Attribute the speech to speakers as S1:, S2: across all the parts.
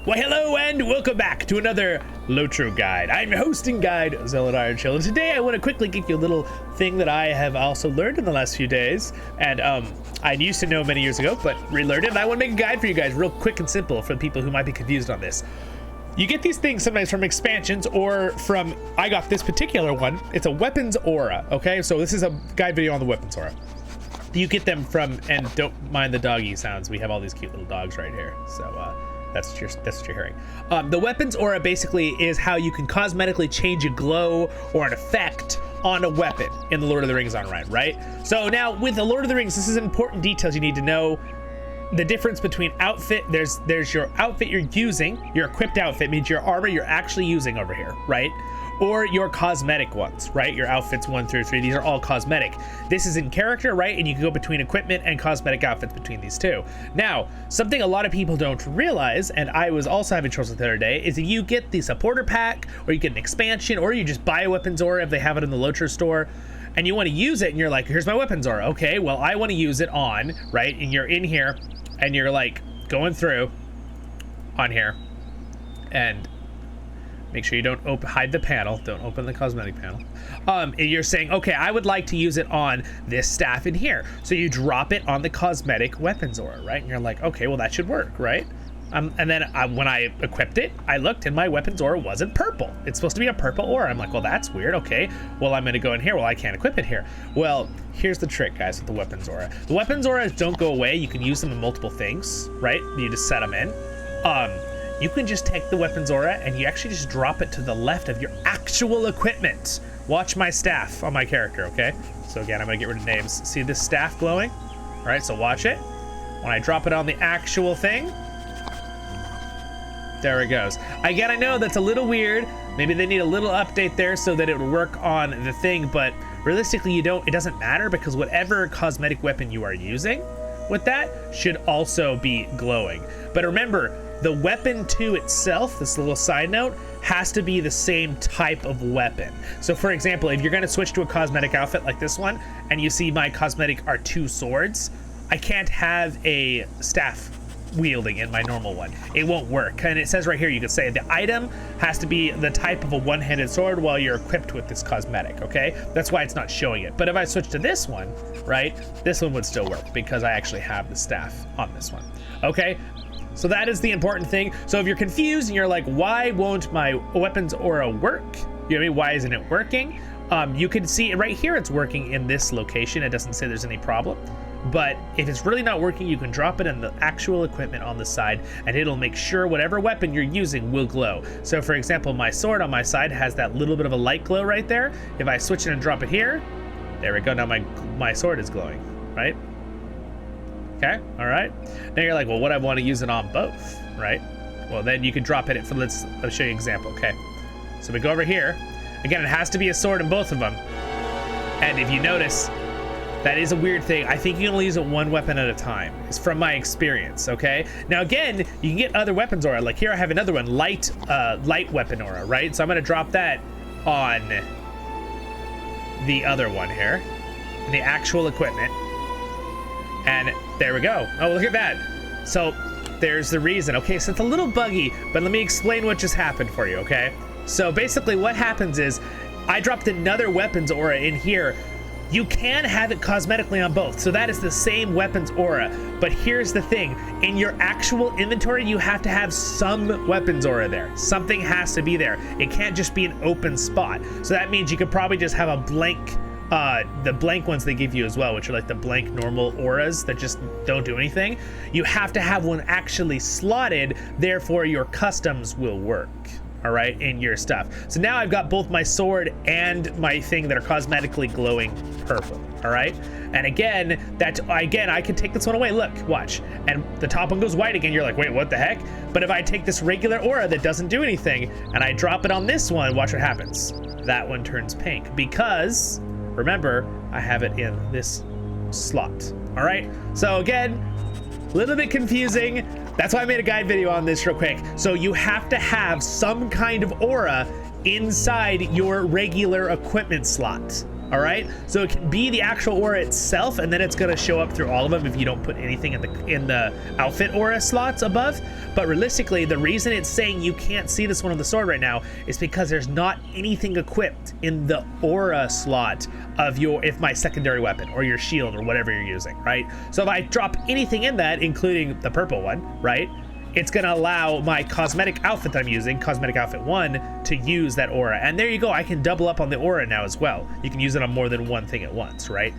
S1: Well, hello and welcome back to another LOTRO guide. I'm your hosting guide, Zollin Ironshield, and today I want to quickly give you a little thing that I have also learned in the last few days. And I used to know many years ago, but relearned it, and I want to make a guide for you guys real quick and simple for the people who might be confused on this. You get these things sometimes from expansions or from, I got this particular one, it's a weapons aura, okay? So this is a guide video on the weapons aura. You get them from, and don't mind the doggy sounds, we have all these cute little dogs right here, so that's what you're hearing. The weapons aura basically is how you can cosmetically change a glow or an effect on a weapon in the Lord of the Rings online, right? So now with the Lord of the Rings, this is important details you need to know. The difference between outfit, there's your outfit you're using, your equipped outfit means your armor you're actually using over here, right? Or your cosmetic ones, right? Your outfits 1 through 3, these are all cosmetic. This is in character, right? And you can go between equipment and cosmetic outfits between these two. Now, something a lot of people don't realize, and I was also having trouble with the other day, is that you get the supporter pack, or you get an expansion, or you just buy a weapons aura if they have it in the LOTRO store, and you want to use it, and you're like, here's my weapons aura. Okay, well, I want to use it on, right? And you're in here, and you're like going through on here, and make sure you don't hide the panel. Don't open the cosmetic panel. And you're saying, okay, I would like to use it on this staff in here. So you drop it on the cosmetic weapons aura, right? And you're like, okay, well, that should work, right? And then when I equipped it, I looked and my weapons aura wasn't purple. It's supposed to be a purple aura. I'm like, well, that's weird. Okay, well, I'm going to go in here. Well, I can't equip it here. Well, here's the trick, guys, with the weapons aura. The weapons auras don't go away. You can use them in multiple things, right? You just set them in. You can just take the weapons aura and you actually just drop it to the left of your actual equipment. Watch my staff on my character, okay? So again, I'm gonna get rid of names. See this staff glowing? All right, so watch it. When I drop it on the actual thing, there it goes. Again, I know that's a little weird. Maybe they need a little update there so that it would work on the thing, but realistically, it doesn't matter because whatever cosmetic weapon you are using with that should also be glowing. But remember, the weapon to itself, this little side note, has to be the same type of weapon. So for example, if you're gonna switch to a cosmetic outfit like this one, and you see my cosmetic are 2 swords, I can't have a staff wielding in my normal one. It won't work. And it says right here, you can say the item has to be the type of a one-handed sword while you're equipped with this cosmetic, okay? That's why it's not showing it. But if I switch to this one, right, this one would still work because I actually have the staff on this one, okay? So that is the important thing. So if you're confused and you're like, why won't my weapons aura work? You know what I mean? Why isn't it working? You can see right here, it's working in this location. It doesn't say there's any problem. But if it's really not working, you can drop it in the actual equipment on the side and it'll make sure whatever weapon you're using will glow. So for example, my sword on my side has that little bit of a light glow right there. If I switch it and drop it here, there we go. Now my sword is glowing, right? Okay, all right. Now you're like, well, what I want to use it on both, right? Well, then you can drop it for, let's show you an example, okay? So we go over here. Again, it has to be a sword in both of them. And if you notice, that is a weird thing. I think you can only use it one weapon at a time. It's from my experience, okay? Now again, you can get other weapons aura. Like here I have another one, light weapon aura, right? So I'm gonna drop that on the other one here, the actual equipment. And there we go. Oh, look at that. So there's the reason. Okay, so it's a little buggy, but let me explain what just happened for you, okay? So basically what happens is I dropped another weapons aura in here. You can have it cosmetically on both. So that is the same weapons aura. But here's the thing. In your actual inventory, you have to have some weapons aura there. Something has to be there. It can't just be an open spot. So that means you could probably just have a blank, the blank ones they give you as well, which are like the blank normal auras that just don't do anything. You have to have one actually slotted, therefore your customs will work, all right, in your stuff. So now I've got both my sword and my thing that are cosmetically glowing purple, all right? And again, I can take this one away, look, watch. And the top one goes white again, you're like, wait, what the heck? But if I take this regular aura that doesn't do anything, and I drop it on this one, watch what happens. That one turns pink because, remember, I have it in this slot, all right? So again, a little bit confusing. That's why I made a guide video on this real quick. So you have to have some kind of aura inside your regular equipment slot, All right, so it can be the actual aura itself, and then it's gonna show up through all of them if you don't put anything in the outfit aura slots above. But realistically, the reason it's saying you can't see this one on the sword right now is because there's not anything equipped in the aura slot of if my secondary weapon or your shield or whatever you're using, right? So if I drop anything in that, including the purple one, right, it's gonna allow my cosmetic outfit that I'm using, cosmetic outfit 1, to use that aura. And there you go, I can double up on the aura now as well. You can use it on more than one thing at once, right?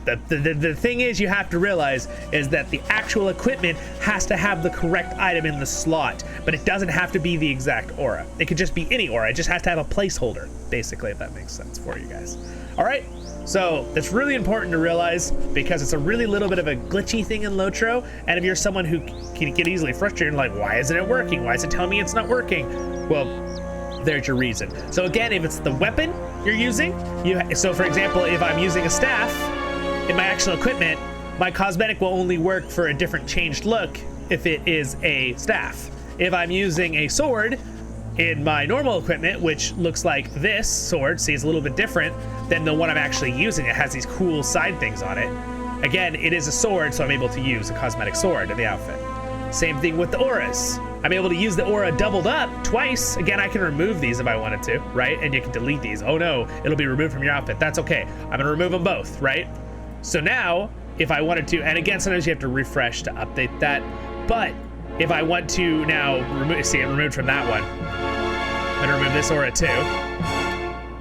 S1: The thing is, you have to realize is that the actual equipment has to have the correct item in the slot, but it doesn't have to be the exact aura. It could just be any aura. It just has to have a placeholder, basically, if that makes sense for you guys. All right, so it's really important to realize because it's a really little bit of a glitchy thing in LOTRO, and if you're someone who can get easily frustrated, like, why isn't it working? Why is it telling me it's not working? Well, there's your reason. So again, if it's the weapon you're using, so for example, if I'm using a staff, in my actual equipment, my cosmetic will only work for a different changed look if it is a staff. If I'm using a sword in my normal equipment, which looks like this sword, see, it's a little bit different than the one I'm actually using. It has these cool side things on it. Again, it is a sword, so I'm able to use a cosmetic sword in the outfit. Same thing with the auras. I'm able to use the aura doubled up twice. Again, I can remove these if I wanted to, right? And you can delete these. Oh no, it'll be removed from your outfit. That's okay. I'm gonna remove them both, right? So now, if I wanted to, and again, sometimes you have to refresh to update that, but if I want to now see it removed from that one, I'm gonna remove this aura too.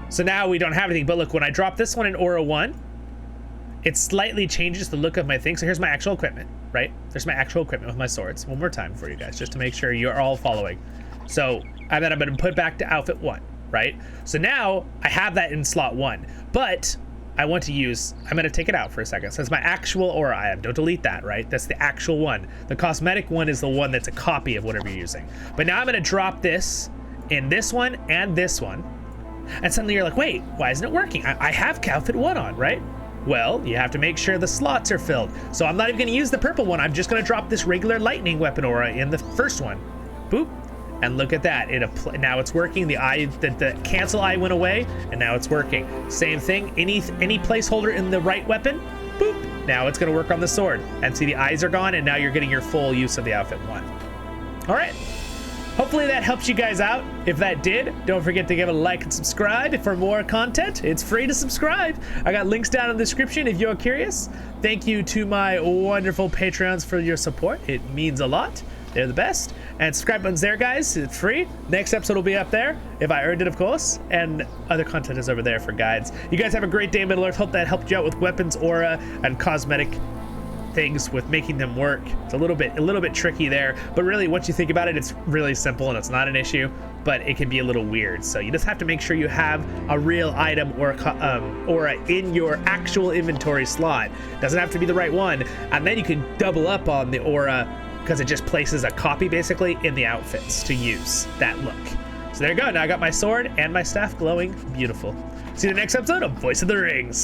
S1: So now we don't have anything, but look, when I drop this one in aura 1, it slightly changes the look of my thing. So here's my actual equipment, right? There's my actual equipment with my swords. One more time for you guys, just to make sure you're all following. So, and then I'm gonna put back to outfit 1, right? So now I have that in slot 1, but I want to use, I'm gonna take it out for a second. So it's my actual aura item. Don't delete that, right? That's the actual one. The cosmetic one is the one that's a copy of whatever you're using. But now I'm gonna drop this in this one and this one. And suddenly you're like, wait, why isn't it working? I have outfit 1 on, right? Well, you have to make sure the slots are filled. So I'm not even gonna use the purple one. I'm just gonna drop this regular lightning weapon aura in the first one. Boop. And look at that, now it's working. The cancel eye went away, and now it's working. Same thing, any placeholder in the right weapon, boop, now it's gonna work on the sword. And see, the eyes are gone, and now you're getting your full use of the outfit 1. All right, hopefully that helps you guys out. If that did, don't forget to give it a like and subscribe for more content. It's free to subscribe. I got links down in the description if you're curious. Thank you to my wonderful Patreons for your support. It means a lot. They're the best. And subscribe button's there, guys. It's free. Next episode will be up there, if I earned it, of course. And other content is over there for guides. You guys have a great day in Middle-earth. Hope that helped you out with weapons, aura, and cosmetic things with making them work. It's a little bit tricky there, but really, once you think about it, it's really simple and it's not an issue. But it can be a little weird. So you just have to make sure you have a real item or aura in your actual inventory slot. Doesn't have to be the right one, and then you can double up on the aura, because it just places a copy basically in the outfits to use that look. So there you go. Now I got my sword and my staff glowing beautiful. See you in the next episode of Voice of the Rings.